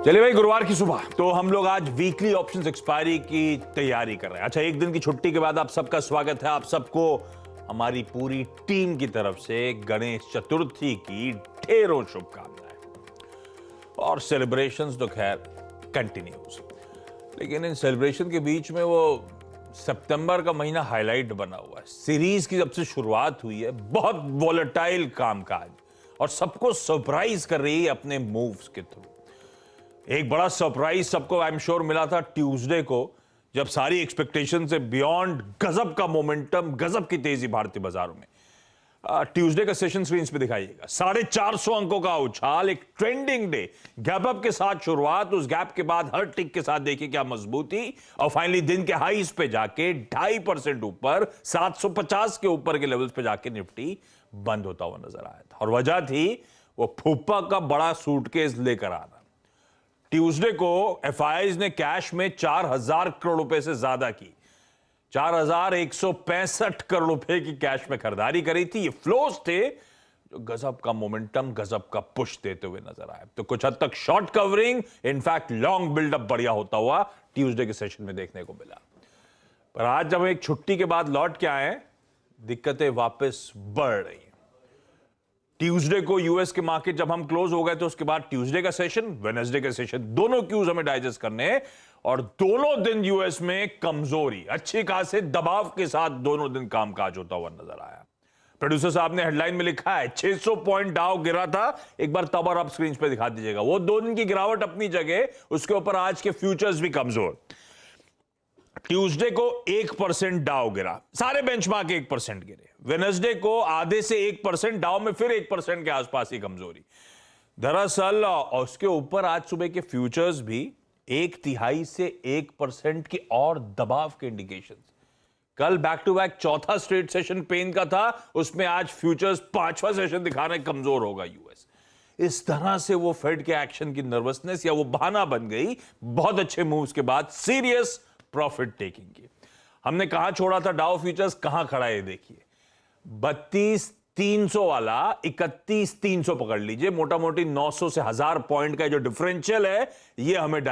चलिए भाई, गुरुवार की सुबह तो हम लोग आज वीकली ऑप्शंस एक्सपायरी की तैयारी कर रहे हैं। अच्छा, एक दिन की छुट्टी के बाद आप सबका स्वागत है। आप सबको हमारी पूरी टीम की तरफ से गणेश चतुर्थी की ढेरों शुभकामनाएं। और सेलिब्रेशंस तो खैर कंटिन्यूज, लेकिन इन सेलिब्रेशन के बीच में वो सितंबर का महीना हाईलाइट बना हुआ है। सीरीज की जब से शुरुआत हुई है, बहुत वॉलेटाइल कामकाज और सबको सरप्राइज कर रही है अपने मूव्स के थ्रू। एक बड़ा सरप्राइज सबको आई एम श्योर मिला था ट्यूसडे को, जब सारी एक्सपेक्टेशन से बियॉन्ड गजब का मोमेंटम, गजब की तेजी भारतीय बाजारों में। ट्यूसडे का सेशन स्क्रीन पे दिखाइएगा। 450 अंकों का उछाल, एक ट्रेंडिंग डे, गैप अप के साथ शुरुआत, उस गैप के बाद हर टिक के साथ देखिए क्या मजबूती, और फाइनली दिन के हाईस पे जाके 2.5% ऊपर 750 के ऊपर के लेवल्स पे जाके निफ्टी बंद होता हुआ नजर आया था। और वजह थी वो फूफा का बड़ा सूटकेस लेकर आना। ट्यूसडे को एफआईआईज ने कैश में 4,000 करोड़ रुपए से ज्यादा की, 4,165 करोड़ रुपए की कैश में खरीदारी करी थी। ये फ्लोज थे जो गजब का मोमेंटम, गजब का पुश देते हुए नजर आए। तो कुछ हद तक short covering, in fact long buildup बढ़िया होता हुआ ट्यूसडे के सेशन में देखने को मिला। पर आज जब हम एक छुट्टी के बाद लौट के आए, दिक्कतें वापस बढ़ रही। ट्यूसडे को यूएस के मार्केट जब हम क्लोज हो गए तो उसके बाद ट्यूसडे का सेशन, वेडनेसडे का सेशन, दोनों क्यूज हमें डाइजेस्ट करने हैं। और दोनों दिन यूएस में कमजोरी, अच्छी खासे दबाव के साथ दोनों दिन कामकाज होता हुआ नजर आया। प्रोड्यूसर साहब ने हेडलाइन में लिखा है 600 पॉइंट डाउ गिरा था। एक बार तब और अब स्क्रीन पे दिखा दीजिएगा। वो 2 दिन की गिरावट अपनी जगह, उसके ऊपर आज के फ्यूचर्स भी कमजोर। ट्यूसडे को 1% डाउ गिरा, सारे बेंचमार्क 1% गिरे। वेडनेसडे को आधे से 1% डाउ में फिर 1% के आसपास ही कमजोरी। दरअसल उसके ऊपर आज सुबह के फ्यूचर्स भी 1/3 से 1% की और दबाव के इंडिकेशन। कल बैक टू बैक चौथा स्ट्रेट सेशन पेन का था, उसमें आज फ्यूचर्स 5वां सेशन दिखाने कमजोर होगा यूएस। इस तरह से वो फेड के एक्शन की नर्वसनेस या वो बहाना बन गई बहुत अच्छे मूव्स के बाद सीरियस प्रॉफिट टेकिंग की। हमने कहां छोड़ा था डाउ फ्यूचर्स, कहां खड़ा है देखिए। 32,300 वाला 31,300 पकड़ लीजिए। मोटा मोटी 900 से 1000 पॉइंट का जो डिफरेंशियल है, ये हमें